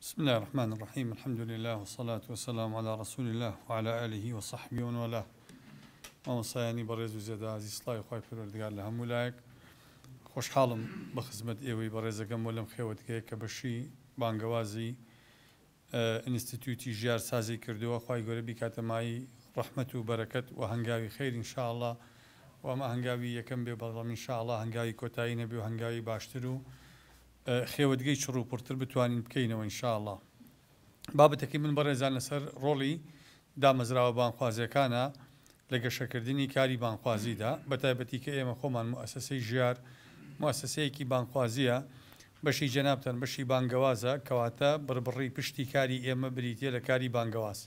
بسم الله الرحمن الرحيم الحمد لله والصلاة والسلام على رسول الله وعلى آله وصحبه ومن والاه ومصاياني برز وزيادة عزيز الله وخاي پروردگار لهم ولايك خوش حالم بخدمت ايوي برز گم ولم خيوت كبشي بانگوازي انستيتوتي جار سازي كردو خاي گوره بكاتماي رحمة وبركة وهنگاوي خير ان شاء الله وما هنگاوي يكم ببضم ان شاء الله هنگاوي كوتاي نبي وهنگاوي باشترو خێوەتگەی چڕ و پڕتر بتوانین بکەینەوە ئینشاءالله. بابەتێکی من بەڕێزان لەسەر ڕۆڵی دامەزراوە بانخوازیەکانە لە گەشەکردنی کاری بانخوازیدا بەتایبەتی کە ئێمە خۆمان موەسسەی ژیار موەسسەیەکی بانخوازیە بەشی جەنابتەن بەشی بانگەوازە کەواتە بڕبڕی پشتی کاری ئێمە بریتە لە کاری بانگەواز.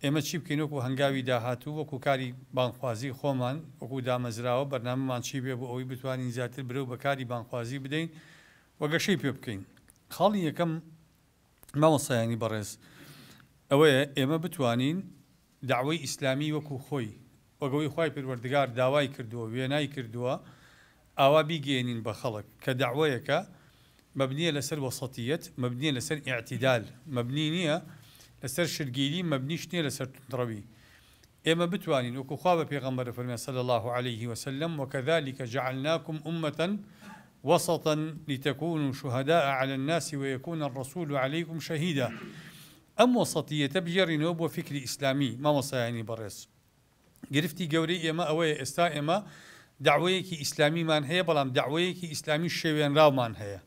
ئێمە چی بکەین وەکو هەنگاوی داهاتوو وەکو کاری بانخوازی خۆمان وەکو دامەزراوە بەرنامەمان چی بێ بۆ ئەوەی بتوانین زیاتر برەو بە کاری بانخوازی بدەین وەگەشەی پێ بکەین. خاڵی یەکەم مامۆستایانی بەڕێز ئەوەیە ئێمە بتوانین داوای ئیسلامی وەکو خۆی وەگەوەی خوای پەروەردگار داوای کردووە وێنای کردووە ئاوا بیگەێنین بە خەڵک کە داوایەکە مەبنیە لەسەر وەسەتیەت مەبنیە لەسەر ئیعتیدال مەبنی نییە لەسەر شرگیری مەبنیش نییە لەسەر تندڕەوی. ئێمە بتوانین وەکو خوا بە پێغەمبەر فەرمێ صلی الله عليه وسلم وكذلك جعلناكم أمة وسطا لتكونوا شهداء على الناس ويكون الرسول عليكم شهيدا. أم وسطية بجرنوب وفكر إسلامي ما وصياني برس قرفتي قوري إما أوي استا إما دعويك إسلامي من هي بلام دعويك إسلامي الشيوين راو من هي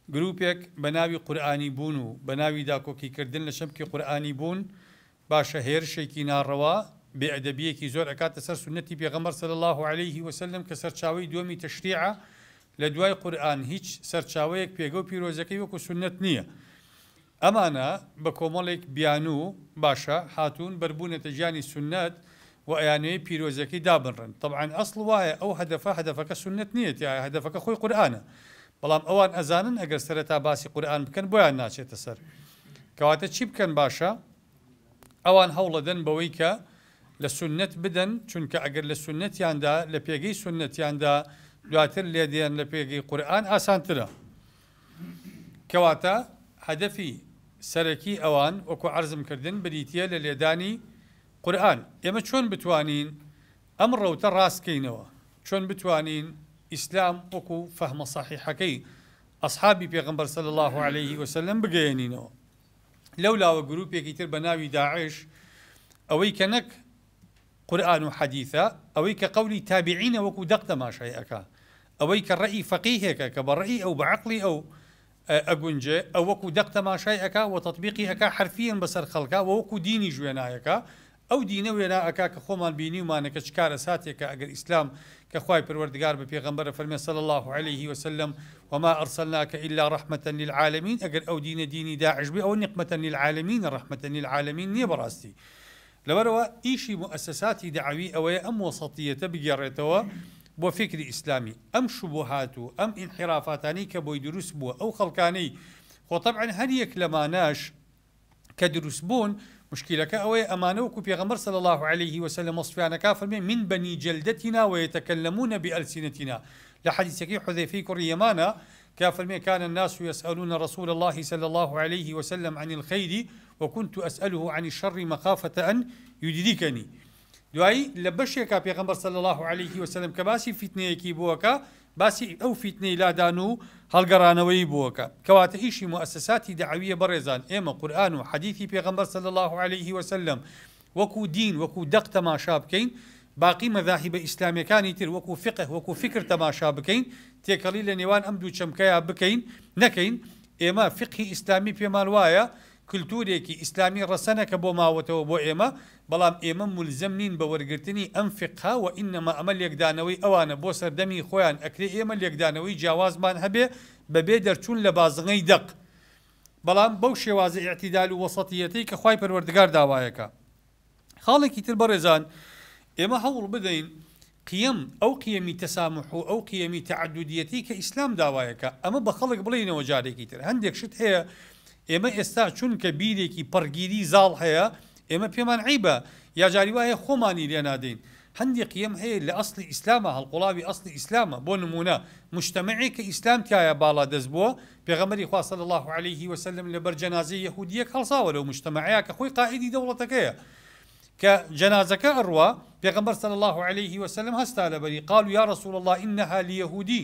جروبك بناوي قرآني بونو بناوي داكو كي كردن لشبكي قرآني بون باشا هير شيكي ناروا بأدبية زور أكاد سر سنتي بيغمر صلى الله عليه وسلم كسر شاوي دومي تشريعه لە دوای قورئان هیچ سەرچاوەیەک پێگە و پیرۆزەکەی وەکو سنت نییە. ئەمانە بە کۆمەڵێک بیان و باشە هاتوون بەربوونەتە ژیانی سنت و ئەیانەیە پیرۆزەکەی دابڕن. طبعاً ئەسڵ وایە ئەو هەدەفەکە سنت نییە تیا هەدەفەکە خۆی قورئانە. بەڵام ئەوان ئەزانن ئەگەر سەرەتا باسی قورئان بکەن بۆیان ناچێتە سەر. کەواتە چی بکەن باشە؟ ئەوان هەوڵەدەن بەوەی کە لە سنت بدەن چونکە ئەگەر لە سنتیاندا لە پێگەی سنتیاندا دواتر لێدێن لە پێگەی قورئان ئاسانترە. کەواتە هەدەفی سەرەکی ئەوان وەکو عەرزم کردن بریتیە لە لێدانی قورئان. ئێمە چۆن بتوانین ئەم ڕەوتە ڕاستکەینەوە؟ چۆن بتوانین ئیسلام وەکو فەهمە سەحیحەکەی ئەسحابی پێغەمبەر صلی الله عليه وسلم بگەیەنینەوە؟ لەولاوە گروپێکی تر بە ناوی داعش ئەوەی کە نەک قورآن و حەدیثە ئەوەی کە قەولی تابعینە وەکو دەق تەماشای ئەکا ئەوەی کە ڕەئی فەقیهێکە کە بە ڕەئی ئەو بە عەقڵی ئەو ئەگونجێ ئەو وەکو دەق تەماشای ئەکا و تەطبیقی ئەکا حرفیەن بەسەر خەڵکا و وەکو دینی ژوێنایەکە ئەو دینە وێنا ئەکا کە خۆمان بینی ومانەکە چ کارە ساتێکە ئەگەر ئیسلام کە خوای پەروەردگار بە پێغەمبەرە فەرمێ صلی الله عليه وسلم وما أرسلناك إلا رحمة للعالمين ئەگەر ئەو دینە دینی داعش بێ ئەو نقمة للعالمين رحمة للعالمين نییە بەڕاستی. لەوەرەوە ئیشی مؤسساتی دعوی ئەوەیە ئەم وەسەتیەتە بگێڕێتەوە بۆ فکری ئیسلامی ئەم شوبهات و ئەم ئینحرافاتانی کە بۆی دروست بووە ئەو خەڵکانەی خۆ طبعاً هەر یەک لەمانەش کە دروست بوون مشکلەکە ئەوەیە ئەمانە وەکو پێغەمبەر صلی الله عليه وسلم وەصفیانەکە فەرمێ من بني جلدتنا ويتكلمون بألسنتنا لە حەدیثەکەی حوذەیفەی کوڕی یەمانە كان كان الناس يسألون رسول الله صلى الله عليه وسلم عن الخير وكنت أسأله عن الشر مخافة أن يدركني. دوای لە بەشێکا پێغەمبەر صلی الله عليه وسلم کە باسی فیتنەیەکی بووەکە باسی ئەو فیتنەی لادان و هەڵگەڕانەوەی بووەکە. کەواتە ئیشی مؤسساتی دعویە بەڕێزان ئێمە قورئان و حەدیثی پێغەمبەر صلی الله عليه وسلم وەکو دین وەکو دەق تەماشا بکەین باقی مەذاهیبە ئیسلامیەکانی تر وەکو فقه وەکو فکر تەماشا بکەین تێکەڵی لە نێوان ئەم دوو چەمکەیە بکەین نەکەین. ئێمە فقهی ئیسلامی پێمان وایە کلتورێکی ئیسلامی ڕەسەنەکە بۆ ماوەتەوە بۆ ئێمە بەڵام ئێمە مولزەم نین بە وەرگرتنی ئەم فقها و ئینەما ئەمە لێکدانەوەی ئەوانە بۆ سەردەمی خۆیان ئەکرێ ئێمە لێکدانەوەی جیاوازمان هەبێ بەبێ دەرچوون لە بازنەی دەق بەڵام بەو شێوازە ئیعتیدال و وەسەتیەتەی کە خوای پەروەردگار داوایەکە. خاڵێکی تر بەڕێزان ئێمە هەوڵ بدەین قیەم ئەو قیەمی تەسامح و ئەو قیەمی تەعەدودیەتی کە ئیسلام داوایەکە ئەمە بە خەڵک بڵێنەوە جارێکی تر. هەندێک شت هەیە ئێمە ئێستا چونکە بیرێکی پەرگیری زاڵ هەیە ئێمە پێمان عیبە یا جاری وایە خۆمانی لێ نادەین هەندی قیم هەیە لە ئەسلی ئیسلامە هەڵقوڵاوی ئەسلی ئیسلامە بۆ نمونە مجتەمەعێک کە ئیسلام تایە باڵا دەست بووە پێغەمبەری خوا صلی الله عليه وسلم لەبەر جەنازەی یەهودیەک هەڵساوە لەو مجتەمەعەیە کە خۆی قائیدی دەوڵەتەکەیە کە جەنازەکە ئەڕوا پێغەمبەر صلی الله عليه وسلم هەستا لەبەری قالوا يا رسول الله إنها ليهودي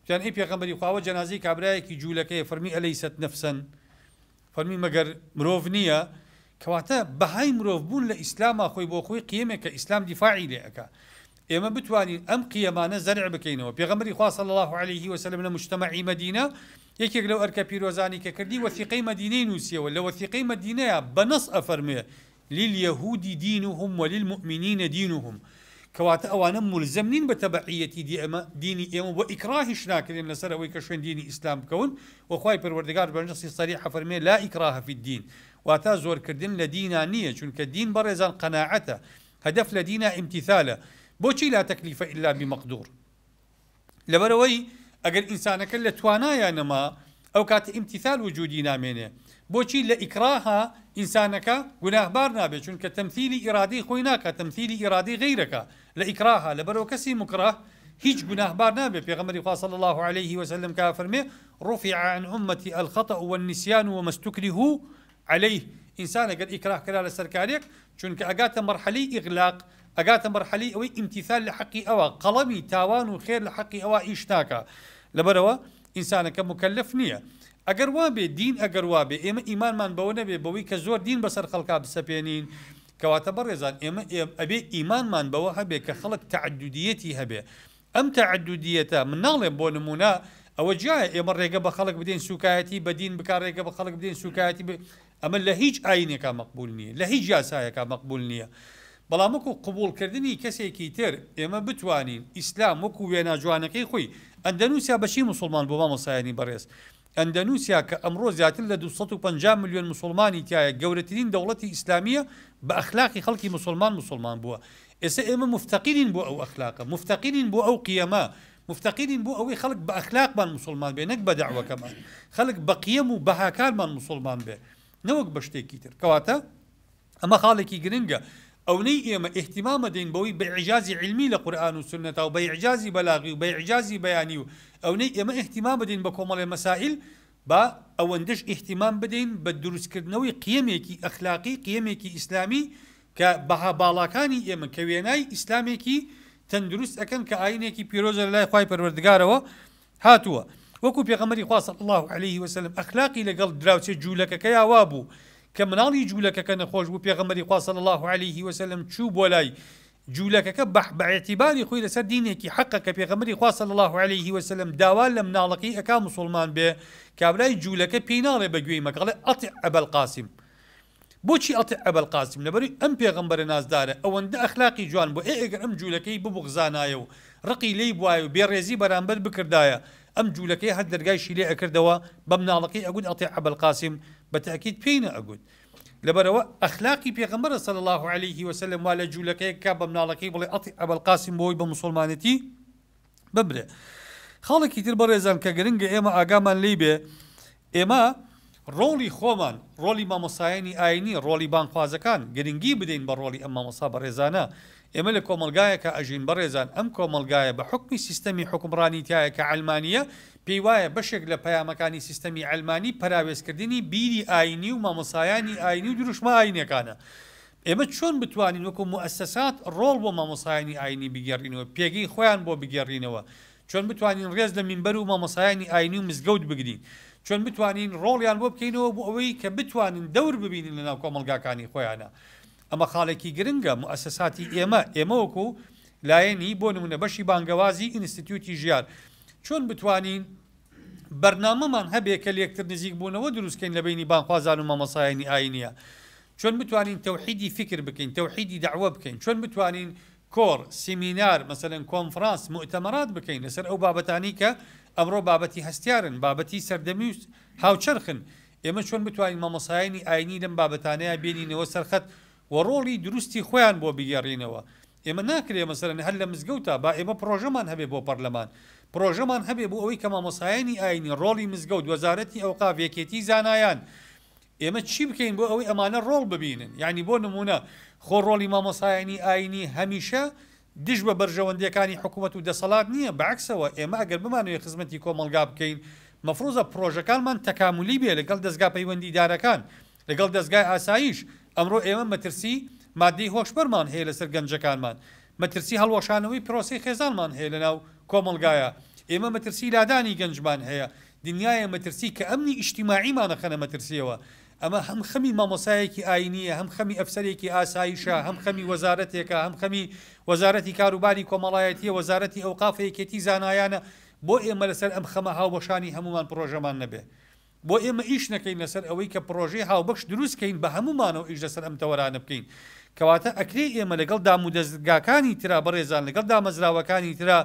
كان ئەی پێغەمبەری خوا جەنازەی کابرایەکی جوولەکەیە فەرمی ئەلەیست نەفسەن فەرمی مەگەر مرۆڤ نییە کەواتە بەهای مرۆڤ بوون لە ئیسلامە خۆی بۆ خۆی قیەمێکە ئیسلام دیفاعی لێ ئەکا ئێمە بتوانین ئەم قیەمانە زەرع بکەینەوە پێغەمبەری خوا صلی الله عليه وسلم لە مجتەمەعی مەدینە یەکێک لەو ئەرکە پیرۆزانی کە کردی وەثیقەی مەدینەی نووسیەوە لە وەثیقەی مەدینەیە بەنەس ئەفەرمێ لليهود دينهم وللمؤمنين دينهم كواتە ئەوانە ملزم نین بە تەبعیەتی دینی ئێمە بۆ ئیکراهیش ناکرێن لەسەر ئەوەی کە شوێن دینی ئیسلام بکەون وەخوای پەروەردگار بەنەسی صریح فەرمێ لا ئیکراهە فی الدین واتە زۆرکردن لە دینا نییە چونکە دین بەڕێزان قەناعەتە هەدەف لە دینا ئیمتیثالە بۆچی لا تەکلیفە ئیلا بمەقدور لەبەرەوەی ئەگەر ئینسانەکە لە توانایە نەما ئەو کاتە ئیمتیثال وجودی نامێنێ بۆچی لە ئیکراها ئینسانەکە گوناهبار نابێت چونکە تەمثیلی ئیرادەی خۆی ناکە تەمثیلی ئیرادەی غەیرەکە لە ئیکراها لەبەرەوە کەسی مکراه هیچ گوناهبار نابێت پێغەمبەری خوا صلی الله عليه وسلم کە فەرمێ رفع عن أمتي الخطأ والنسيان وما استكرهوا عليه ئینسان ئەگەر ئیکراه کرا لەسەر کارێک چونکە ئەگاتە مەرحەلەی ئیغلاق ئەگاتە مەرحەلەی ئەوەی ئیمتیثال لە حەقی ئەوە قەڵەمی تاوان و خێر لە حەقی ئەوە ئیش ناکە لەبەرەوە ئینسانەکە مکەلف نییە ئەگەر وابێ دین ئەگەر وابێ ئێمە ئیمانمان بەوە نەبێ بەوەی کە زۆر دین بەسەر خەڵکا بسەپێنین کەواتە بەڕێزان ئێمە ئەبێ ئیمانمان بەوە هەبێ کە خەڵک تەعەدودیەتی هەبێ ئەم تەعەدودیەتە من ناڵێم بۆ نمونە ئەوە جایە ئێمە ڕێگە بە خەڵک بدەین سوکایەتی بە دین بکار ڕێگە بە خەڵک بدەین سوکایەتی ئەمە لە هیچ ئاینێکا مەقبول نییە لە هیچ یاسایەکا مەقبول نییە بەڵام وەکو قبولکردنی کەسێکی تر ئێمە بتوانین ئیسلام وەکو وێنە جوانەکەی خۆی ئەندەنووسیا بەچی موسڵمان بۆ مامۆسایانی بەڕێز ئەندەنووسیا کە ئەمڕۆ زیاتر لە 250 ملیۆن مسلمانی تایە گەورەترین دەوڵەتی ئیسلامیە بە ئەخلاقی خەڵکی مسلمان بووە ئێستا ئێمە مفتەقیرین بۆ ئەو ئەخلاقە مفتەقیرین بۆ ئەو قیەمە مفتەقیرین بۆ ئەوەی خەڵک بە ئەخلاقمان مسلمان بێ نەک بە دەعوەکەمان خەڵک بە قیەم و بەهاکارمان مسلمان بێ نەوەک بە شتێکی تر کەواتە ئەمە خاڵێکی گرنگە ئەونەی ئێمە ئیحتیمامە دەین بەوەی بە ئیعجازی علمی لە قورئان و سنەتە و بە ئیعجازی بەلاغی و بە ئیعجازی بەیانی و ئەونەی ئێمە ئیحتیمام بدەین بە کۆمەڵێ مەسائل با ئەوەندەش ئیحتیمام بدەین بە دروستکردنەوەی قیەمێکی ئەخلاقی قیەمێکی ئیسلامی کە بەها باڵاکانی ئێمە کە وێنای ئیسلامێکی تەندروست ئەکەن کە ئاینێکی پیرۆزە لای خوای پەروەردگارەوە هاتووە وەکو پێغەمبەری خوا صلی الله عليه وسلم ئەخلاقی لەگەڵ دراوچێ جوولەکەکەیا وا بوو کە مناڵی جوولەکەکە نەخۆش بوو پێغەمبەری خوا صلی الله عليه وسلم چوو بۆ لای جوولەکەکە بەعتیباری خۆی لەسەر دینێکی حەقە کە پێغەمبەری خوا صلی الله عليه وسلم داوا لە مناڵەکەی ئەکا مسلمان بێ کابرای جوولەکە پێی ناڵێ بەگوێی مەکەڵێ ئەطیع ئەبا القاسم بۆچی ئەطیع ئەبا القاسم لەبەروی ئەم پێغەمبەرە نازدارە ئەوەندە ئەخلاقی جوان بۆ ئەگەر ئەم جوولەکەی ببوغزانایە و ڕقی لێی بوایە و بێڕێزی بەرامبەر بکردایە ئەم جوولەکەی هەر دەرگایشی لێ ئەکردەوە بە مناڵەکەی ئەگوت ئەطیع ئەبا القاسم بەتاکید پێی نەئەگوت لەبەرەوە ئەخلاقی پێغەمبەر صلی الله عليه وسلم وا لە جوولەکەی کا بە مناڵەکەی بڵێ ئەطیع ئەبا القاسم بۆی بە مسلمانەتی ببرێ خاڵێکی تر بەڕێزان کە گرنگە ئێمە ئاگامان لێی بێ ئێمە ڕۆڵی خۆمان ڕۆڵی مامۆسایانی ئاینی ڕۆڵی بانخوازەکان گرنگی بدەین بە ڕۆڵی ئەم مامۆسا بەڕێزانە ئێمە لە کۆمەلگایەکە ئەژین بەڕێزان ئەم کۆمەلگایە بە حکمی سیستەمی حکمڕانی تایە کە ئەلمانیە پێی وایە بەشێک لە پەیامەکانی سیستەمی ئەلمانی پەراوێزکردنی بیری ئاینی و مامۆسایانی ئاینی و دروشمە ئاینەکانە ئێمە چۆن بتوانین وەکو موسسات ڕۆڵ بۆ مامۆسایانی ئاینی بگەڕینەوە پێگەی خۆیان بۆ بگەڕینەوە چۆن بتوانین ڕێز لە مینبەر و مامۆسایانی ئاینی و مزگەوت بگرین چۆن بتوانین ڕۆڵیان بۆ بکەینەوە بۆ ئەوەی کە بتوانین دەور ببینین لەناو کۆمەلگاکانی خۆیانە ئەمە خاڵێکی گرنگە موسساتی ئێمە وەکو لایەنی بۆ نمونە بەشی بانگەوازی ئینستیتیوتی ژیان چۆن بتوانین بەرنامەمان هەبێ کە لێکتر نزیک بوونەوە دروستکەین لە بینی بانخوازان و مامۆسایانی ئاینیە چۆن بتوانین تەوحیدی فکر بکەین تەوحیدی دەعوە بکەین چۆن بتوانین کۆر سیمینار مەسەلەن کۆنفرانس مؤتەمەرات بکەین لەسەر ئەو بابەتانی کە ئەمڕۆ بابەتی هەستیارن بابەتی سەردەمی و هاوچەرخن ئێمە چۆن بتوانین مامۆسایانی ئاینی لەم بابەتانەیە بێنینەوە سەرخەت و ڕۆڵی دروستی خۆیان بۆ بگەڕینەوە ئێمە ناکرێ مەسەلەن هەر لە مزگەوتە با ئێمە پرۆژەمان هەبێ بۆ پەرلەمان پرۆژەمان هەبێ بۆ ئەوەی کە مامۆسایانی ئاینی ڕۆڵی مزگەوت وەزارەتی ئەوقاف یەکێتی زانایان ئێمە چی بکەین بۆ ئەوەی ئەمانە ڕۆڵ ببینن یعنی بۆ نمونە خۆ ڕۆڵی مامۆسایانی ئاینی هەمیشە دش بە بەرژەوەندیەکانی حکوومەت و دەسەڵات نییە بەعکسەوە ئێمە ئەگەر بمانوێ خزمەتی کۆمەلگا بکەین مەفروزە پرۆژەکانمان تەکاملی بێ لەگەڵ دەستگا پەیوەندیدارەکان لەگەڵ دەستگای ئاسایش ئەمڕۆ ئێمە مەترسی مادەی هۆشبەرمان هەیە لەسەر گەنجەکانمان مەترسی هەڵوەشانەوەی پرۆسی خێزانمان هەیە لەناو کۆمەلگایە ئێمە مەترسی لادانی گەنجمان هەیە دنیاە مەترسی کە ئەمنی ئیجتیماعیمانە خەنە مەترسیەوە ئەمە هەم خەمی مامۆسایەکی ئاینیە هەم خەمی ئەفسەرێکی ئاسایشە هەم خەمی وەزارەتێکە هەم خەمی وەزارەتی کاروباری کۆمەڵایەتیە وەزارەتی ئەوقافەیەکێتی زانایانە بۆ ئێمە لەسەر ئەم خەمە هاوبەشانی هەمومان پرۆژەمان نەبێ بۆ ئێمە ئیش نەکەین لەسەر ئەوەی کە پرۆژەی هاوبەش دروستکەین بە هەمومانەوە ئیش لەسەر ئەم تەوەرانە بکەین کەواتە ئەکرێ ئێمە لەگەڵ دامودەستگاکانی ترا بەڕێزان لەگەڵ دامەزراوەکانی ترا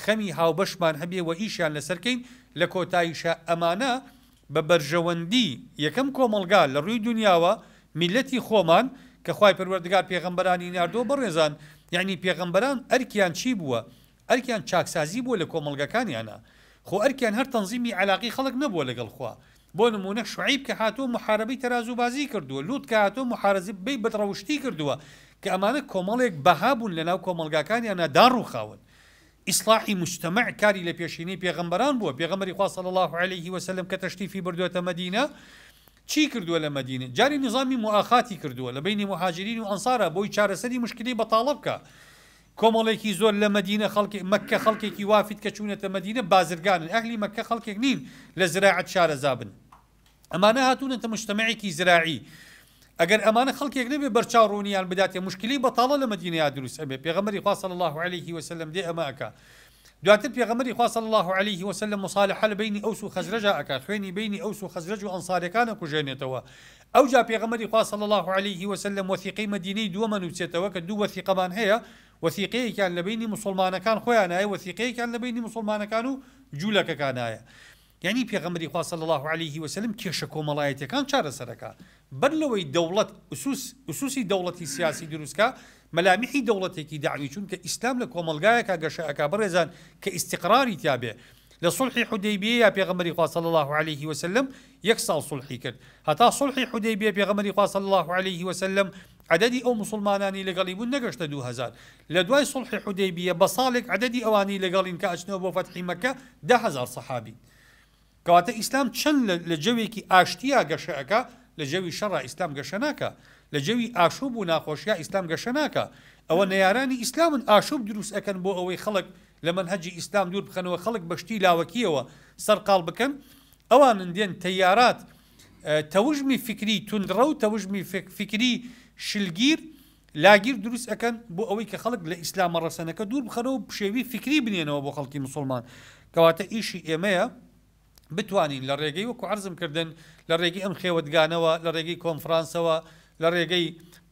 خەمی هاوبەشمان هەبێ و ئیشیان لەسەرکەین لە کۆتاییشە ئەمانە بە بەرژەوەندی یەکەم کۆمەلگا لە ڕووی دنیاوە میلەتی خۆمان کە خوای پەروەردگار پێغەمبەرانی ناردۆ بەڕێزان یعنی پێغەمبەران ئەرکیان چی بووە ئەرکیان چاکسازی بووە لە کۆمەلگەکانیانە خۆ ئەرکیان هەر تەنزیمی علاقی خەڵک نەبووە لەگەڵ خوا بۆ نمونە شعیب کە هاتووە محارەبەی تەرازوبازی کردووە لوت کە هاتووە محارەبەی بەدڕەوشتی کردووە کە ئەمانە کۆمەڵێک بەها بوون لەناو کۆمەلگاکانیانە داڕ و خاون ئیسلاحی مجتەمع کاری لە پێشینەی پێغەمبەران بووە پێغەمبەری خوا صلی الله عليه وسلم کە تەشریفی بردووەتە مەدینە چی کردووە لە مەدینە جاری نظامی مؤاخاتی کردووە لە بینی مهاجرین و ئەنسارە بۆی چارەسەری مشکلی بەتاڵە بکە کۆمەڵێکی زۆر لە مەدینە خەڵکی مەککە خەڵکێکی وافید کە چوونەتە مەدینە بازرگانن ئەهلی مەککە خەڵکێک نین لە زراعەت شارەزا بن ئەمانە هاتوونەتە مجتەمعێکی زراعی ئەگەر ئەمانە خەڵکێک نەبێ بەرچاو ڕوونیان بداتێ مشکلی بەتاڵە لە مەدینەیە دروست ئەبێ پێغەمبەری خوا صلی الله عليه وسلم دێ ئەمە ئەکا دواتر پێغەمبەری خوا صلی الله عليه وسلم مصالحە لە بینی ئەوس و خەزرەجا ئەکا خوێنی بینی ئەوس و خەزرەج و ئەنسارەکانە کوژێنێتەوە ئەوجا پێغەمبەری خوا صلی الله عليه وسلم وثیقەی مەدینەی دووەمە نووسێتەوە کە دوو وثیقەمان هەیە وثیقەیەکیان لە بینی موسڵمانەکان خۆیان هەیە وثیقەیەکیان لە بینی موسڵمانەکان و جوولەکەکان هەیە یعنی پێغەمبەری خوا صلی الله عليه وسلم کێشە کۆمەڵایەتیەکان چارەسەرەکە بەر لەوەی دەوڵەت ئوسوسی دەوڵەتی سیاسی دروستکە مەلامیحی دەوڵەتێکی داعوی چونکە ئیسلام لە کۆمەلگایەکە گەشەکە بەڕێزان کە ئیستیقراری تیابێ لە صلحی حودەیبیە یا پێغەمبەری خوا صلی الله عليه وسلم یەک ساڵ صلحی کرد هەتا صلحی حودەیبیە پێغەمبەری خوا صلی الله عليه وسلم عددی ئەو مسلمانانی لەگەڵی بوون نەگەشتە 2000 لە دوای صلحی حودەیبیە بە ساڵێک عددی ئەوانی لەگەڵین کە ئەچنەوە بۆ فەتحی مەککە 10,000 سەحابی کەواتە ئیسلام چەند لە جەوێکی ئاشتیا گەشەکە لە جەوی شەڕە ئیسلام گەشە ناکە لە جەوی ئاشوب و ناخۆشیە ئیسلام گەشە ناکە ئەوە نەیارانی ئیسلامن ئاشوب دروست ئەکەن بۆ ئەوەی خەڵک لە منهەجی ئیسلام دوور بخەنەوە خەڵک بەشتی لاوەکیەوە سەرقاڵ بکەن ئەوانن دێن تەیارات تەوژمی فکری توندڕە و تەوژمی فکری شلگیر لاگیر دروست ئەکەن بۆ ئەوەی کە خەڵک لە ئیسلامە ڕەسەنەکە دوور بخەنەوە پشێوی فکری بنێنەوە بۆ خەڵکی مسلمان کەواتە ئیشی ئێمەیە بتوانین لە ڕێگەی وەکو عەرزم کردن لە ڕێگەی ئەم خێوەتگانەوە لە ڕێگەی کۆنفرانسەوە لە ڕێگەی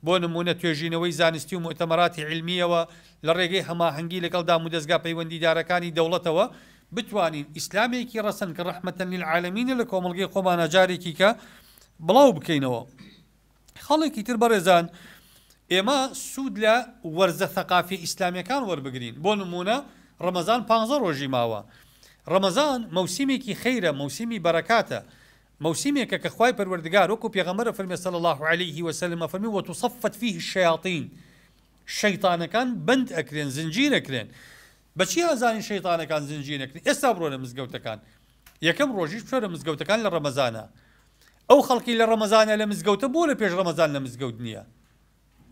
بۆ نمونە توێژینەوەی زانستی و مؤتەمەراتی علمیەوە لە ڕێگەی هەماهەنگی لەگەڵ دامودەستگا پەیوەندیدارەکانی دەوڵەتەوە بتوانین ئیسلامێکی ڕەسەن کە ڕەحمەتەن للعالەمینە لە کۆمەڵگەی خۆمانە جارێکی کە بڵاو بکەینەوە خەڵێکی تر بەڕێزان ئێمە سوود لە وەرزە ثەقافی ئیسلامیەکان وەربگرین بۆ نمونە ڕەمەزان 15 ڕۆژی ماوە ڕەمەزان مەوسیمێکی خەیرە مەوسیمی بەرەکاتە موسمێکە کە خوای پەروەردگار وەکو پێغەمبەر فەرمێ صلی الله عليه وسلم فەرمی وتصفت فيه الشياطين شەیطانەکان بند ئەکرێن زنجیر ئەکرێن بەچی ئازانی شەیطانەکان زنجیر ئەکرێن ئێستا بڕۆ لە مزگەوتەکان یەکەم ڕۆژیش بچۆرە مزگەوتەکان لە ڕەمەزانە ئەو خەڵکی لە ڕەمەزانە لە مزگەوتە بۆ لە پێش ڕەمەزان لە مزگەوت نییە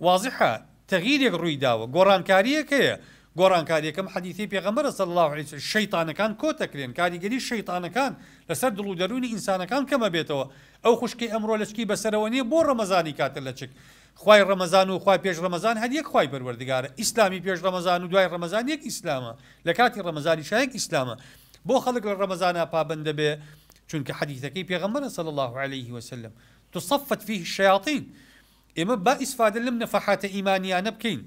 واضحە تەغییرێک ڕووی داوە گۆڕانکاریەک هەیە گۆڕانکاریەکەم حەدیثی پێغەمبەر صلی الله عليه وسلم شەیطانەکان کۆتەکرێن کاریگەری شەیطانەکان لەسەر دڵ و دەرونی ئینسانەکان کەمە بێتەوە ئەو خوشکی ئەمڕۆ لەچکی بەسەرەوە نییە بۆ ڕەمەزانی کاتە لە چک خوای ڕەمەزان و خوای پێش ڕەمەزان هەر یەک خوای پەروەردگارە ئیسلامی پێش ڕەمەزان و دوای ڕەمەزان یەک ئیسلامە لە کاتی ڕەمەزانی شایەک ئیسلامە بۆ خەڵک لە ڕەمەزانە پابەندە بێ چونکە حەدیثەکەی پێغەمبەر صلی الله عليه وسلم تصفت فيه الشياطين ئێمە با ئیسفادە لەم نەفەحاتە ئیمانیانە بکەین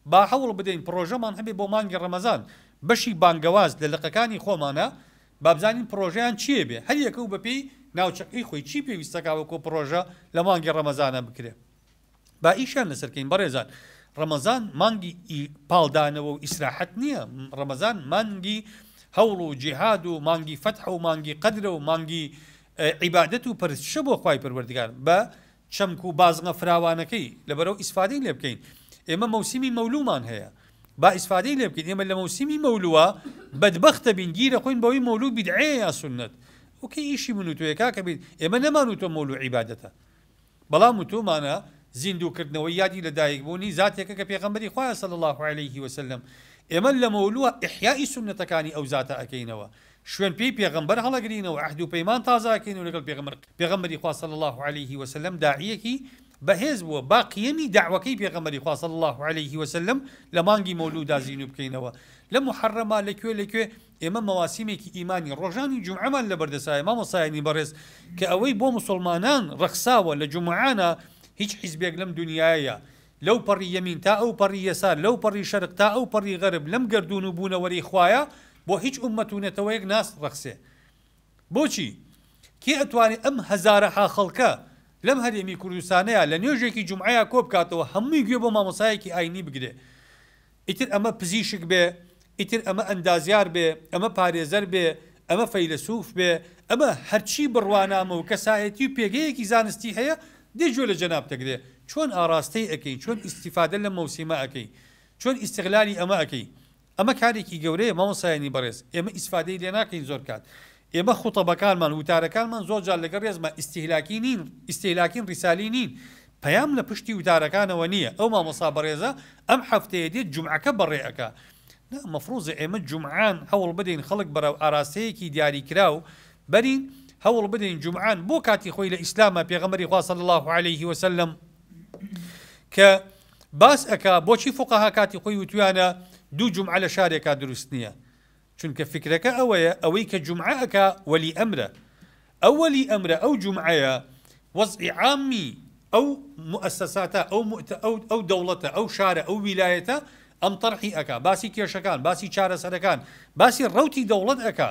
با هەوڵ بدەین پرۆژەمان هەبێ بۆ مانگی ڕەمەزان بەشی بانگەواز لە لقەکانی خۆمانە با بزانین پرۆژەیان چییە بێ هەر یەکە و بەپێی ناوچەقی خۆی چی پێویستەکە وەکو پرۆژە لە مانگی ڕەمەزانە بکرێ با ئیشیان لەسەرکەین بەڕێزان ڕەمەزان مانگی پاڵدانەوە و ئیسراحەت نییە ڕەمەزان مانگی هەوڵ و جیهاد و مانگی فەتح و مانگی قەدرە و مانگی عیبادەت و پەرستشە بۆ خوای پەروەردگار بە چەمک و بازغە فراوانەکەی لەبەرەو ئیسفادەی لێ بکەین ئێمە مەوسیمی مەولومان هەیە با ئیسفادەی لێ بکەین ئێمە لە مەوسیمی مەولووە بەدبەختە بین گیرە خۆین بەوەی مەولوو بیدعەیە یا سونەت وەکەی ئیشی من و تۆیە کاکە بین ئێمە نەمان و تۆ مەولوو عیبادەتە بەڵام و تۆمانە زیندووکردنەوەی یادی لە دایکبوونی زاتێکە کە پێغەمبەری خوایە صلی الله عليه وسلم ئێمە لە مەولووە ئیحیای سونەتەکانی ئەو زاتە ئەکەینەوە شوێن پێی پێغەمبەر هەڵەگرینەوە عەهد و پەیمان تازاکەین و لەگەڵ پێغەمبەری خوا صلی الله عليه وسلم داعیەکی بەهێز بووە با قیەمی داعوەکەی پێغەمبەری خوا صلی الله عليه وسلم لە مانگی مەولوودا زین و بکەینەوە لە محەرەما لەکوێ ئێمە مەواسیمێکی ئیمانی ڕۆژانی جومعەمان لە بەردەسایە مامۆسایانی بەڕێز کە ئەوەی بۆ موسڵمانان ڕەخساوە لە جومعانە هیچ حیزبێک لەم دنیایە لەو پەڕی یەمین تا ئەو پەڕی یەسار لەو پەڕی شەرق تا ئەو پەڕی غەرب لەم گەردون و بوونەوەری خوایە بۆ هیچ ئومەتونەتەوەیەک ناس ڕەخسێ بۆچی کێ ئەتوانێت ئەم هەزارەها خەڵکە لەم هەرێمی کوردستانەیە لە نوێژێکی جومعەیە کۆ بکاتەوە هەمووی گوێ بۆ مامۆسایەکی ئاینی بگرێ ئیتر ئەمە پزیشک بێ ئیتر ئەمە ئەندازیار بێ ئەمە پارێزەر بێ ئەمە فەیلسوف بێ ئەمە هەرچی بڕوانامە و کەسایەتی و پێگەیەکی زانستی هەیە دێجۆ لە جەناب دەگرێ چۆن ئاراستەی ئەەکەی چۆن ئیسیفادە لە مەوسیمە ئەەکەی چۆن ئیستیغلالی ئەمە ئەەکەی ئەمە کارێکی گەورەیە مامۆسایانی بەڕێز ئێمە ئیسفادەی لێ ناکەین زۆر کات ئێمە خوتەبەکانمان وتارەکانمان زۆر جار لەگەڵ ڕێزمە ئیستیهلاکی نین ئیستیهلاکین ڕیسالی نین پەیام لە پشتی وتارەکانەوە نییە ئەو مامۆسا بەڕێزە ئەم هەفتەیە دێت جومعەکە بەڕێەکە مەفروضە ئێمە جومعان هەوڵ بدەین خەڵک بەرەو ئاراستەیەکی دیاریکراو بەرین هەوڵ بدەین جومعان بۆ کاتی خۆی لە ئیسلامە پێغەمبەری خوا صلی الله عليه وسلم کە باس ئەکا بۆچی فوقەها کاتی خۆی وتویانە دوو جومعە لە شارێکا دروست نییە چونکە فکرەکە ئەوەیە ئەوەی کە جومعەکە وەلی ئەمرە ئەو وەلی ئەمرە ئەو جومعەیە وەزعی عامی ئەو مؤسساتە ئەو دەوڵەتە ئەو شارە ئەو ویلایەتە ئەم تەرحی ئەکا باسی کێشەکان باسی چارەسەرەکان باسی ڕەوتی دەوڵەت ئەکا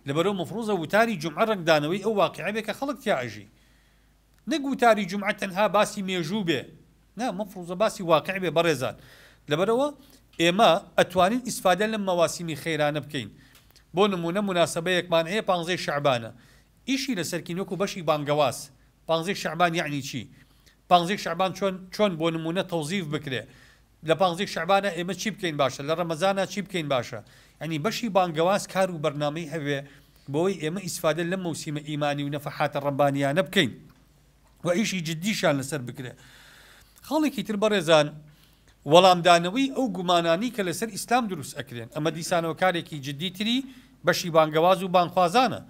لەبەرەوە مەفروضە وتاری جومعە ڕنگدانەوەی ئەو واقعە بێ کە خەڵک تیا ئەژی نەک وتاری جومعە تەنها باسی مێژوو بێ نا مەفروضە باسی واقع بێ بەڕێزان لەبەرەوە ئێمە ئەتوانین ئیسفادە لەم مەواسیمی خەیرانە بکەین بۆ نمونە مناسبەیەکمان هەیە 15 شەعبانە ئیشی لەسەرکین وەکو بەشی بانگەواز 15 شەعبان یعنی چی 15 شەعبان چۆن بۆ نمونە تەوزیف بکرێ لە 15 شەعبانە ئێمە چی بکەین باشە لە ڕەمەزانە چی بکەین باشە ینی بەشی بانگەواز کار و بەرنامەی هەبێ بۆی ئێمە ئیسفادە لەم مەوسیمە ئیمانی و نەفەحاتە ڕەبانیانە بکەین و ئیشی جددیشان لەسەر بکرێ خەڵێکی تر بەڕێزان وەڵامدانەوەی ئەو گومانانی کە لەسەر ئیسلام دروست ئەکرێن ئەمە دیسانەوە کارێکی جددیتری بەشی بانگەواز و بانخوازانە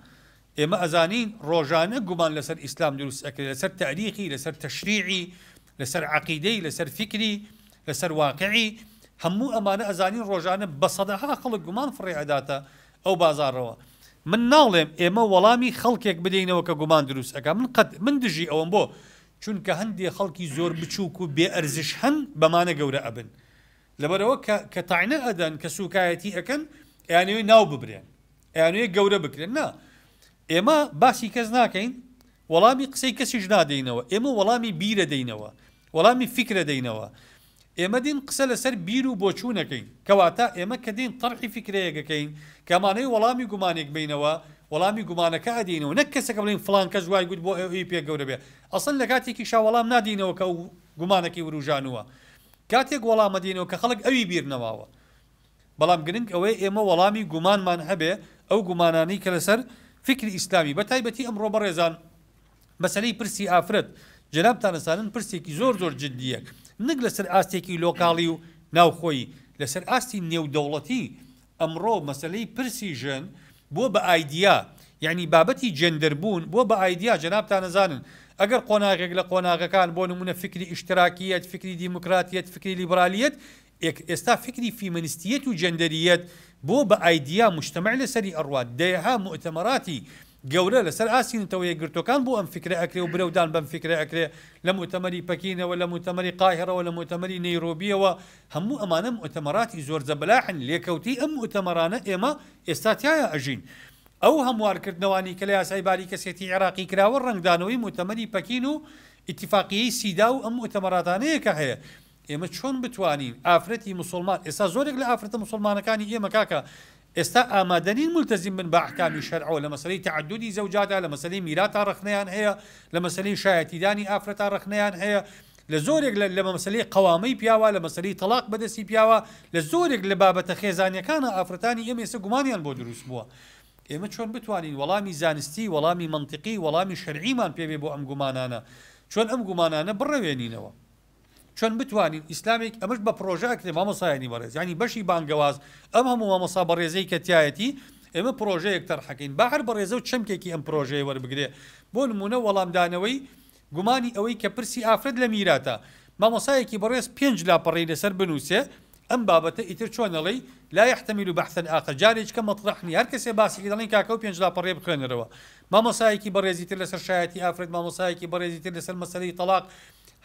ئێمە ئەزانین ڕۆژانە گومان لەسەر ئیسلام دروست ئەکرێت لەسەر تاریخی لەسەر تەشریعی لەسەر عەقیدەی لەسەر فکری لەسەر واقعی هەموو ئەمانە ئەزانین ڕۆژانە بە سەدەها خەڵک گومان فڕێ ئەداتە ئەو بازاڕەوە من ناڵێم ئێمە وەڵامی خەڵکێک بدەینەوە کە گومان دروست ئەکا من دژی ئەوم بۆ چونکە هەندێک خەڵکی زۆر بچووک و بێ ئەرزش هەن بەمانە گەورە ئەبن لەبەرەوە کە تاینە ئەدەن کە سوکایەتی ئەکەن ئەیانوێ ناو ببرێن ئەیانوێ گەورە بکرێن نا ئێمە باسی کەس ناکەین وەڵامی قسەی کەسیش نادەینەوە ئێمە وەڵامی بیرە دەینەوە وەڵامی فکرە دەینەوە ئێمە دین قسە لەسەر بیر و بۆچوونەکەین کەواتە ئێمە کە دین تەرحی فکرەیەکەکەین کەمانەی وەڵامی گومانێک بینەوە وەڵامی گومانەکە ئەدینەوە نەک کەسەکە بڵین فڵان کەس وای گوت بۆ ئەوی پێ گەورە بێ ئەسڵ لە کاتێکی شاوەڵام نادینەوە کە گومانەکی وروژانووە کاتێک وەڵامە دینەوە کە خەڵک ئەوی بیر نەماوە بەڵام گرنگ ئەوەی ئێمە وەڵامی گومانمان هەبێ ئەو گومانانی کە لەسەر فکری ئیسلامی بەتایبەتی ئەمڕۆ بەڕێزان مەسەلەی پرسی ئافرەت جەنابتان ئەزانن پرسێکی زۆر جددیە نەک لەسەر ئاستێکی لۆکاڵی و ناوخۆیی لەسەر ئاستی نێودەوڵەتی ئەمڕۆ مەسەلەی پرسی ژن بۆ بە ئایدیا یعنی بابەتی جەندەربوون بۆ بە ئایدیا جەنابتان ئەزانن ئەگەر قۆناغێک لە قۆناغەکان بۆ نمونە فکری ئیشتراکیەت فکری دیموکراتیەت فکری لیبرالیەت ئێستا فکری فیمەنیستیەت و جەندەریەت بۆ بە ئایدیا مجتەمع لەسەری ئەڕوات دەیەها مؤتەمەراتی گەورە لەسەر ئاسینەوەی گرتوەکان بۆ ئەم فکرە ئەکرێ و برەودان بەم فکرە ئەکرێ لە مؤتەمەری پەکینەوە لە مؤتەمەری قاهرەوە لە مؤتەمەری نەیرۆبیەوە هەموو ئەمانە مؤتەمەراتی زۆر جەبەلاحن لێکەوتی ئەم مؤتەمەرانە ئێمە ئێستا تایە ئەژین ئەو هەموارکردنەوانی کە لە یاسای باریکەسێتی عێراقی کراوە ڕنگدانەوەی مؤتەمەری پەکین و ئیتیفاقیەی سیدا و ئەم مؤتەمەراتانەیە کە هەیە ئێمە چۆن بتوانین ئافرەتی مسلمان ئێستا زۆرێک لە ئافرەتە مسلمانەکانی ئێمە کاکە ئێستا ئامادەنین ملتەزم بن بە ئەحکامی شەرعەوە لە مەسەلەی تعددی زەوجاتە لە مەسەلەی میراتا ڕخنەیان هەیە لە مەسەلەی شایەتیدانی ئافرەتا ڕخنەیان هەیە لە زۆرێک لە مەسەلەی قەوامەی پیاوە لە مەسەلەی تەلاق بەدەستی پیاوە لە زۆرێک لە بابەتە خێزانیەکانە ئافرەتانی ئێمە ئێستا گومانیان بۆ دروست بووە ئێمە چۆن بتوانین وەڵامی زانستی وەڵامی منطقی وەڵامی شەرعیمان پێوێ بۆ ئەم گومانانە چۆن ئەم گومانانە بڕەوێنینەوە چۆن بتوانین ئیسلامێک ئەمەش بە پرۆژەکرێ مامۆسایانی بەڕێز ینی بەشی بانگەواز ئەم هەموو مامۆسا بەڕێزەی کە تایەتی ئێمە پرۆژەیەک تەرحەکەین با هەر بەڕێزە و چەمکێکی ئەم پرۆژەیە وەربگرێ بۆ نمونە وەڵامدانەوەی گومانی ئەوەی کە پرسی ئافرەت لە میراتە مامۆسایەکی بەڕێز 5 لاپەڕی لەسەر بنووسێ ئەم بابەتە ئیتر چۆنەڵی لا يحتمل بحثا آخر جارێک کە مەطرحنی هەر کەسێ باسی دەڵێن کاکە و 5 لاپەڕێ بخوێنەرەوە مامۆسایەکی بەڕێزیتر لەسەر شایەتی ئافرەت مامۆسایەکی بەڕێزیتر لەسەر مەسەلەی تەلاق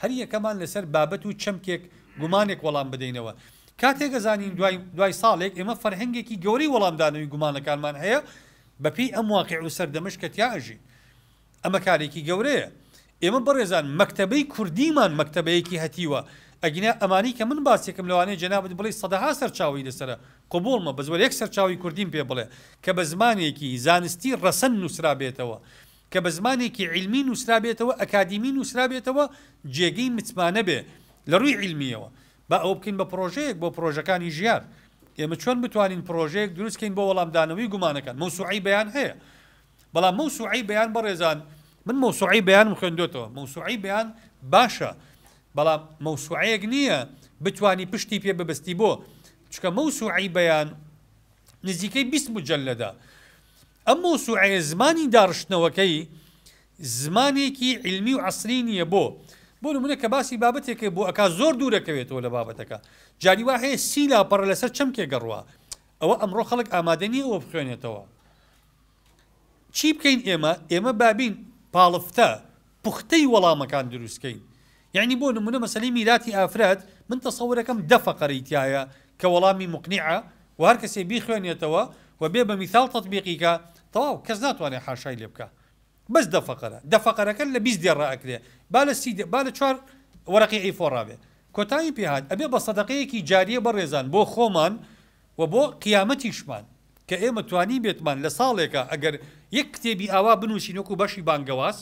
هەر یەکەمان لەسەر بابەت و چەمکێک گومانێک وەڵام بدەینەوە کاتێک ئەزانین دوای ساڵێک ئێمە فەرهەنگێکی گەورەی وەڵامدانەوەی گومانەکانمان هەیە بەپێی ئەم واقع و سەردەمەش کە تیا ئەژین ئەمە کارێکی گەورەیە ئێمە بەڕێزان مەکتەبەی کوردیمان مەکتەبەیەکی هەتیوە ئەگینا ئەمانی کە من باسێکم لەوانەیە جەنابەت بڵێ سەدەها سەرچاوی لەسرە قبولمە بە زۆر یەک سەرچاوی کوردیم پێ بڵێ کە بە زمانێکی زانستی ڕەسەن نووسرا بێتەوە کە بە زمانێکی علمی نووسرا بێتەوە ئەکادیمی نووسرا بێتەوە جێگەی متمانە بێ لە ڕووی علمیەوە با ئەو بکەین بە پرۆژەیەک بۆ پرۆژەکانی ژیان ئێمە چۆن بتوانین پرۆژەیە دروستکەین بۆ وەڵامدانەوەی گومانەکان مەوسوعی بەیان هەیە بەڵام مەوسوعی بەیان بەڕێزان من مەوسوعی بەیانم خوێندوێتەوە مەوسوعی بەیان باشە بەڵام مەوسوعەیەک نییە بتوانی پشتی پێ ببستی بۆ چکە مەوسوعی بەیان نزیکەی 20 مجەلەدە ئەم مەوسوعەیە زمانی داڕشتنەوەکەی زمانێکی علمی و عەسری نییە بۆ نمونە کە باسی بابەتێکە بۆ ئەکا زۆر دوورەکەوێتەوە لە بابەتەکە جاری وا هەیە 30 لاپەڕە لەسەر چەمکێ گەڕووە ئەوە ئەمڕۆ خەڵک ئامادە نییە ئەوە بخوێنێتەوە چی بکەین ئێمە بابین پاڵفتە پوختەی وەڵامەکان دروستکەین یعنی بۆ نمونە مەسەلەی میراتی ئافرەت من تەسەوورەکەم دەفەقەری تایە کە وەڵامی مقنعە و هەر کەسێ بیخوێنێتەوە و بێ بە میثاڵ تەطبیقیکە تەواو کەس ناتوانێت حاشای لێ بکە بەس دەفەقەرەکە لە 20 دێڕ ئەکرێ با لە 4 وەرەقی ئەیفۆ ڕابێ کۆتایی پێهات ئەبێ بە سەدەقەیەکی جاریە بەڕێزان بۆ خۆمان و بۆ قیامەتیشمان کە ئێمە توانی بێتمان لە ساڵێکە ئەگەر یەک کتێبی ئاوا بنووسین وەکو بەشی بانگەواز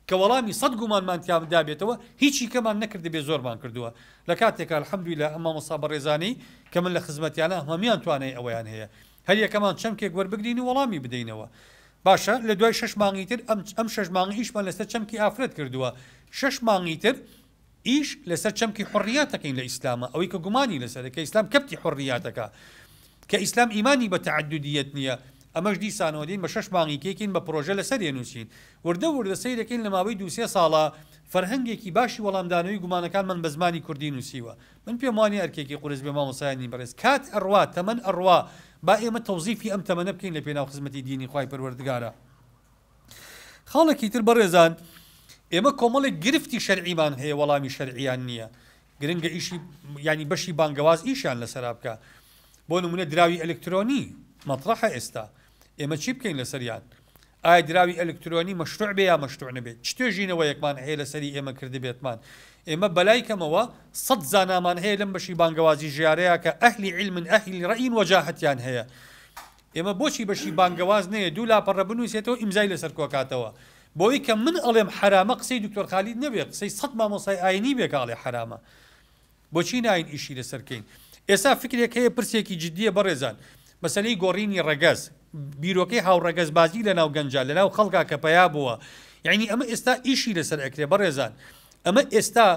کە وەڵامی 100 گومانمان تیادا بێتەوە هیچی کەمان نەکردە بێ زۆرمان کردووە لە کاتێکە الحەمدولیلا ئەم مامۆستا بەڕێزانەی کە من لە خزمەتیانە هەمیان توانای ئەوەیان هەیە هەر یەکەمان چەمکێک وەربگرین و وەڵامی بدەینەوە باشە لە دوای 6 مانگی تر ئەم 6 مانگی ئیشمان لەسەر چەمکی ئافرەت کردووە 6 مانگی تر ئیش لەسەر چەمکی حڕیاتەکەین لە ئیسلامە ئەوەی کە گومانی لەسەر کە ئیسلام کەپتی حڕیاتەکە کە ئیسلام ئیمانی بە تەعەدودیەت نییە ئەمەش دیسانەوە دین بە 6 مانگی کێکین بە پرۆژە لەسەر نووسین وردە سەیرەکەین لە ماوەی 2-3 ساڵە فەرهەنگێکی باشی وەڵامدانەوەی گومانەکان من بە زمانی کوردی نووسیوە من پێم وانێ ئەرکێکی قورس بێ مامۆسایانی بەڕێز کات ئەڕوا تەمەن ئەڕوا با ئێمە تەوزیفی ئەم تەمەنە بکەین لە پێناو خزمەتی دینی خوای پەروەردگارە خاڵێکی تر بەڕێزان ئێمە کۆمەڵێک گرفتی شەرعیمان هەیە وەڵامی شەرعیان نییە گرنگە ئیشی ینی بەشی بانگەواز ئیشیان لەسەر بکە بۆ نمونە دراوی ئەلکترۆنی مەطرحە ئێستا ئێمە چی بکەین لەسەریان ئایا دراوی ئەلکترۆنی مەشروع بێ یا مەشروع نەبێت چ توێژینەوە یەکمان هەیە لەسەری ئێمە کردبێتمان ئێمە بەلای کەمەوە 100 زانامان هەیە لەم بەشی بانگەوازی ژیارەیە کە ئەهلی علمن ئەهلی ڕەئین وەجاهەتیان هەیە ئێمە بۆچی بەشی بانگەواز نەیە 2 لاپەڕە بنووسێتەوە ئیمزای لەسەر کۆکاتەوە بۆی کە من ئەڵێم حرامە قسەی دکتۆر خالید نەبێ قسەی 100 مامۆسای ئاینی بێکە ئەڵێ حرامە بۆچی ناین ئیشی لەسەرکەین ئێستا فکرێک هەیە پرسێکی جددیە بەڕێزان مەسەلەی گۆڕینی ڕەگەز بیرۆکەی هاوڕەگەز بازی لە ناو گەنجە لە ناو خەڵکا کە پیا بووە یعنی ئەمە ئێستا ئیشی لەسەر ئەکرێ بەڕێزان ئەمە ئێستا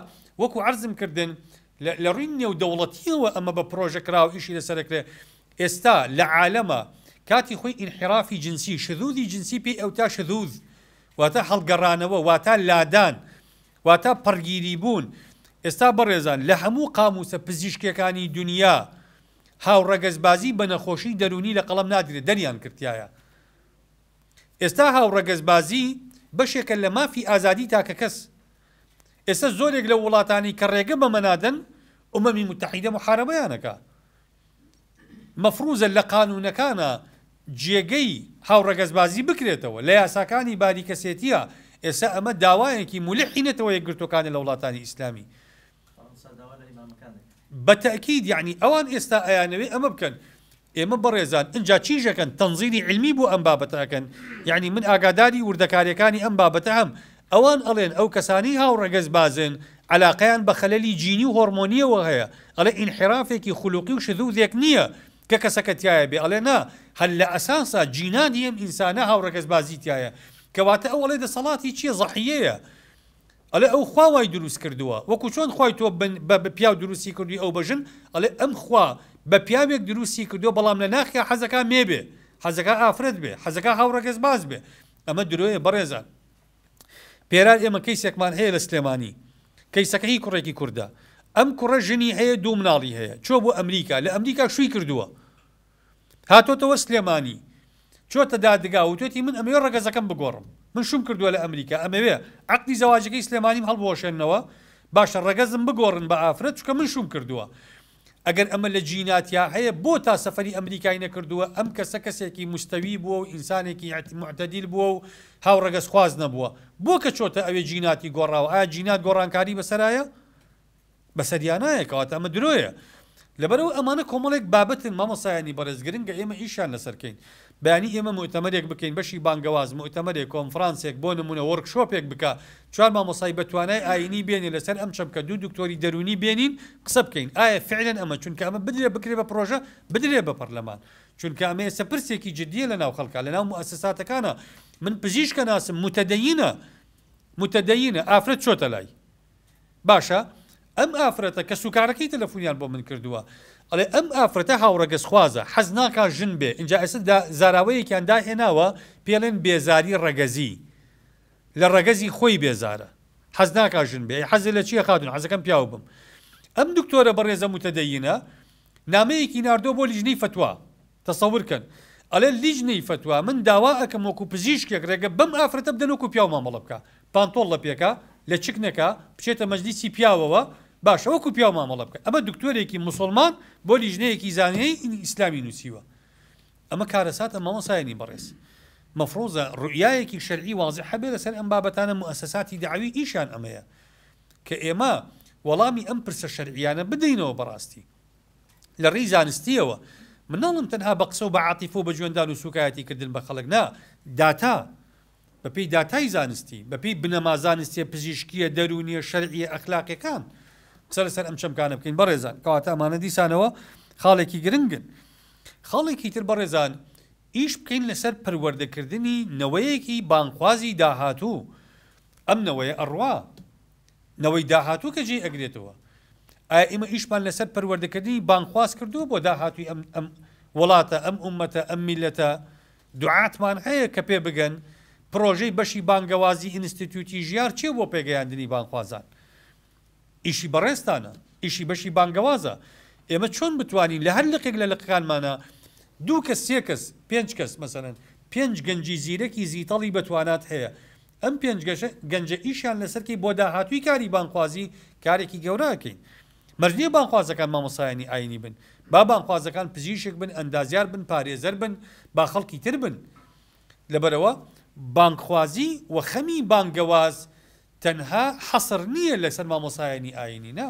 وەکو عەرزم کردن لە ڕووی نێودەوڵەتیەوە ئەمە بە پرۆژە کراوە ئیشی لەسەر ئەکرێ ئێستا لە عالەمە کاتی خۆی ئینحرافی جنسی شذوذی جنسی پێی ئەوتا شذوذ واتە هەڵگەڕانەوە واتە لادان واتە پڕگیری بوون ئێستا بەڕێزان لە هەموو قاموسە پزیشکەکانی دنیا هاوڕەگەزبازی بە نەخۆشی دەرونی لە قەڵەم نادرێت دەریان کردایە ئێستا هاوڕەگەزبازی بەشێکە لە مافی ئازادی تاکە کەس ئێستا زۆرێک لە وڵاتانی کە ڕێگە بە مەنادەن ئومەمی متحیدە محارەبەیانەکە مەفروزە لە قانونەکانە جێگەی هاوڕەگەزبازی بکرێتەوە لە یاساکانی باریکەسێتیە ئێستا ئەمە داوایەکی مولحینەتەوە یەکگرتوەکانی لە وڵاتانی ئیسلامی بەتەکید یعنی ئەوان ئێستا ئەیانەوێ ئەمە بکەن ئێمە بەڕێزان ئەجا چیژەکەن تەنزیلی علمی بۆ ئەم بابەتەکەن یعنی من ئاگاداری وردەکاریەکانی ئەم بابەتە هەم ئەوان ئەڵێن ئەو کەسانی هاوڕەگەز بازن علاقیان بە خەلەلی جینی و هۆرمۆنیەوە هەیە ئەڵێ ئینحرافێکی خولوقی و شذوذێک نییە کە کەسەکە تایە بێ ئەڵێ نا هەل لە ئەساسا جینانی ئەم ئینسانە هاوڕەکەس بازی تایە کەواتە ئەو ئەڵێ دەسەڵاتی چییە زەحیەیە ئەڵێ ئەو خوا وای دروست کردووە وەکو چۆن خوای تۆ بە پیا و دروستی کردوی ئەو بەژن ئەڵێ ئەم خوا بە پیاوێک دروستی کردو بەڵام لە ناخیا حەزەکە مێبێ حەزەکە ئافرەت بێ حەزەکە هاوڕەکەس باز بێ ئەمە درۆیە بەڕێزان پێران ئێمە کەیسێکمان هەیە لە سلێمانی کەیسەکە هی کوڕێکی کووردە ئەم کوڕە ژنی هەیە دوو مناڵی هەیە چۆ بۆ ئەمریکا لە ئەمریکا شووی کردووە هاتۆتەوە سلێمانی چۆتە دادگا و توێتی من ئەمەوێ ڕەگەزەکەم بگۆڕم من شوم کردووە لە ئەمریکا ئەمەوێ عەقدی زەواجەکەی سلێمانیم هەڵبۆشێننەوە باشە ڕەگەزم بگۆڕن بە ئافرەت چونکە من شوم کردووە ئەگەر ئەمە لە جیناتیا هەیە بۆ تا سەفەری ئەمریکای نەکردووە ئەم کەسە کەسێکی مستەوی بووە و ئینسانێکی معتەدیل بووە و هاوڕەگەز خواز نەبووە بۆ کە چۆتە ئەوێ جیناتی گۆڕاوە ئایا جینات گۆڕانکاری بەسەرایە بەسەریانایە کەواتە ئەمە درۆیە لەبەرەوە ئەمانە کۆمەڵێک بابەتن مامۆسایانی بەڕێز گرنگە ئێمە ئیشان لەسەرکەین بەیانی ئێمە مؤتەمەرێک بکەین بەشی بانگەواز مؤتەمەرێک کۆنفرانسێک بۆ نمونە وەرکشۆپێک بکە چوار مامۆسای بەتوانای ئاینی بێنێ لەسەر ئەم چەمکە دوو دکتۆری دەرونی بێنین قسە بکەین ئایا فعلەن ئەمە چونکە ئەمە بدرێ بکرێ بە پرۆژە بدرێ بە پەرلەمان چونکە ئەمە ئێستا پرسێکی جددیە لە ناو خەڵکە لە ناو موسساتەکانە من پزیشکە ناسم متدەینە ئافرەت چۆتە لای باشە ئەم ئافرەتە کە سوکارەکەی تەلەفۆنیان بۆ من کردووە ئەڵێ ئەم ئافرەتە هاوڕەگەز خوازە حەز ناکا ژن بێ اینجا ئێستا زاراوەیەکیان داهێناوە پێڵێن بێزاری ڕەگەزی لە ڕەگەزی خۆی بێزارە حەز ناکا ژن بێ حەزی لە چیە خاتون حەزەکەم پیاو بم ئەم دکتۆرە بەڕێزە متەدەینە نامەیەکی ناردۆ بۆ لیژنەی فتوا تەسەورکەن ئەڵێ لیژنەی فتوا من داوا ئەکەم وەکو پزیشکێک ڕێگە بەم ئافرەتە بدەن وەکو پیاو مامەڵە بکە پانتۆڵ لە پێکە لە چکنەکە بچێتە مەجلیسی پیاوەوە باشە وەکو پیاو مامەڵە بکە ئەمە دکتۆرێکی موسڵمان بۆ لیژنەیەکی زانیەی ئیسلامی نووسیوە ئەمە کارەساتە مامۆسایانی بەڕێز مەفرۆزە ڕوئیایەکی شەرعی واضح هەبێ لەسەر ئەم بابەتانە موسساتی دعوی ئیشان ئەمەیە کە ئێمە وەڵامی ئەم پرسە شەرعیانە بدەینەوە بەڕاستی لە ڕێی زانستیەوە مناڵم تەنها بە قسە و بە عاتیفە و بە جوێندان و سوکایەتی کردن بە خەڵک نا داتا بەپێی داتای زانستی بەپێی بنەما زانستیە پزیشکیە دەرونیە شەرعیە ئەخلاقیەکان قسە لەسەر ئەم چەمکانە بکەین بەڕێزان کەواتە ئەمانە دیسانەوە خاڵێکی گرنگن خاڵێکی تر بەڕێزان ئیش بکەین لەسەر پەروەردەکردنی نەوەیەکی بانخوازی داهاتوو ئەم نەوەیە ئەڕوا نەوەی داهاتوو کە جێ ئەگرێتەوە ئایا ئێمە ئیشمان لەسەر پەروەردەکردنی بانخواز کردووە بۆ داهاتووی ئەم وڵاتە ئەم ئومەتە ئەم میلەتە دوعاتمان هەیە کە پێ بگەن پرۆژەی بەشی بانگەوازی ئینستیتوتی ژیار چێ بۆ پێگەیاندنی بانخوازان ئیشی بەڕێستانە ئیشی بەشی بانگەوازە ئێمە چۆن بتوانین لە هەر لقێک لە لقەکانمانە دوو کەس سێ کەس پێنج کەس مەسەرەن پێنج گەنجی زیرەکی زیتەڵی بەتوانات هەیە ئەم پێنج گەنجە ئیشیان لەسەرکی بۆ داهاتووی کاری بانخوازی کارێکی گەورەکەین مەرجێ بانخوازەکان مامۆسایانی ئاینی بن با بانخوازەکان پزیشک بن ئەندازیار بن پارێزەر بن با خەڵکی تر بن لەبەرەوە بانخوازی و خەمی بانگەواز تەنها حەسر نییە لەسەر مامۆسایانی ئاینی نا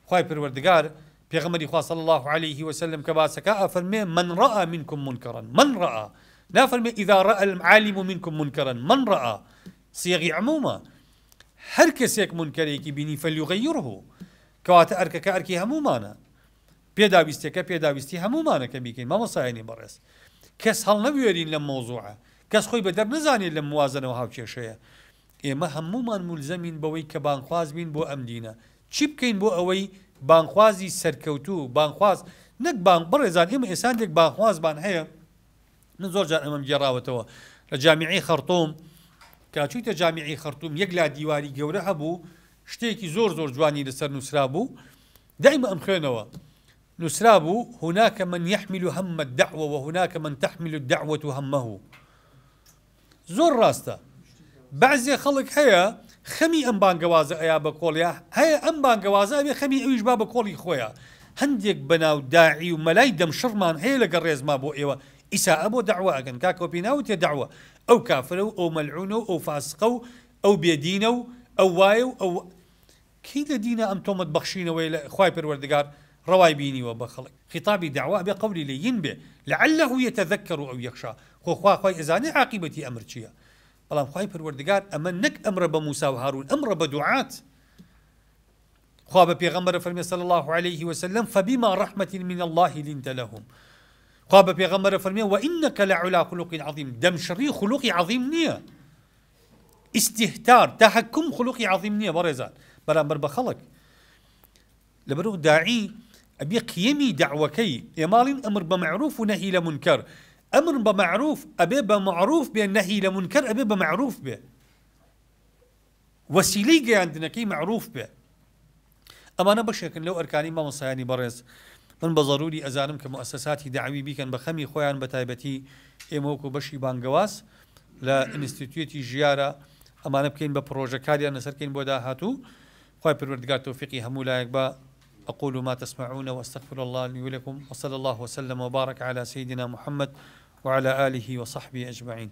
خوای پروەردگار پێغەمبەری خوا صلی الله عليه وسلم کە باسەکە ئەفەرمێ من رأى منكم منكرا من رأى نافەرمێ إذا رأى العالم منكم منكرا من رأى صيغی عمومە هەر کەسێک منکەرێکی بینی فەلیغەیڕه کەواتە ئەرکەکە ئەرکی هەمومانە پێداویستەکە پێداویستی هەمومانە کە بیکەین مامۆسایانی بەڕێز کەس هەڵ نەبوێرین لەم مۆزوعە کەس خۆی بەدەر نزانێت لە موازنەوە هاوکێشەیە ئێمە هەمومان مولزەمین بەوەی کە بانخواز بین بۆ ئەم دینە چی بکەین بۆ ئەوەی بانخوازی سەرکەوتوو بانخواز نەک بانک بڕێزان ئێمە ئێساندێک بانخوازمان هەیە من زۆر جار ئەمەم گێڕاوەتەوە لە جامیعەی خەرتوم کاچوویتە جامیعەی خەرتوم یەک لا دیواری گەورە هەبوو شتێکی زۆر زۆر جوانی لەسەر نووسرا بوو دائما ئەم خوێنەوە نووسرا بوو هناك من يحمل هم الدعوة وهناك من تحمل الدعوة همه زۆر ڕاستە بعضێ خەڵک هەیە خەمی ئەم بانگەوازە ئەیا بە کۆڵیا هەیە ئەم بانگەوازە ئەبێ خەمی ئەویش با بە کۆڵی خۆیە هەندێک بەناو داعی و مەلای دەمشڕمان هەیە لەگە ڕێزما بۆ ئێوە ئیساءە بۆ دەعوە ئەگەن کاکۆپی ناوتێ دەعوە ئەو کافرە و ئەو مەلعونە و ئەو فاسقە و ئەو بێدینە و ئەو وایە و ئەو کەی لە دینە ئەم تۆمەت بەخشینەوەی لە خوای پەروەردگار ڕەوای بینیوە بە خەڵک خطابی دعوە بێ قەولی لەین بێ لعله يتذكر أو يخشى خۆ خوای ئەزانێ عاقبەتی ئەمر چییە بەڵام خوای پەروەردگار ئەمە نەک ئەمرە بە موسا و هارون ئەمرە بە دوعات خوا بە پێغەمبەر فەرمێ صلی الله عليه وسلم فبما رحمة من الله لنت لهم خوا بە پێغەمبەر فەرمێ وإنك لعلى خلق عظيم دەمشڕی خلوقی عظیم نییە استهتار تحكم خلقي عظيم نییە بەڕێزان بەرامبەر بە خەڵک لەبەرەوە داعی ئەبێ قیەمی دعوەکەی ئێماڵین ئەمر بە معروف و نەهی لە منکەر ئەمر بە معروف ئەبێ بە معروف بێ نەهی لە منکەر ئەبێ بە معروف بێ وەسیلەی گەیاندنەکەی معروف بێ ئەمانە بەشێکن لەو ئەرکانی مامۆستایانی بەڕێز من بە ضروری ئەزانم کە مؤسساتی داعوی بیکەن بە خەمی خۆیان بە تایبەتی ئێمە وەکو بەشی بانگەواز لە ئینستیتوێتی ژیارە ئەمانە بکەین بە پرۆژەکاریان لەسەرکەین بۆ داهاتوو خوای پەروەردگار تەوفیقی هەموو لایەک بە أقول ما تسمعون واستغفر الله لي ولكم وصلى الله وسلم وبارك على سيدنا محمد وعلى آله وصحبه أجمعين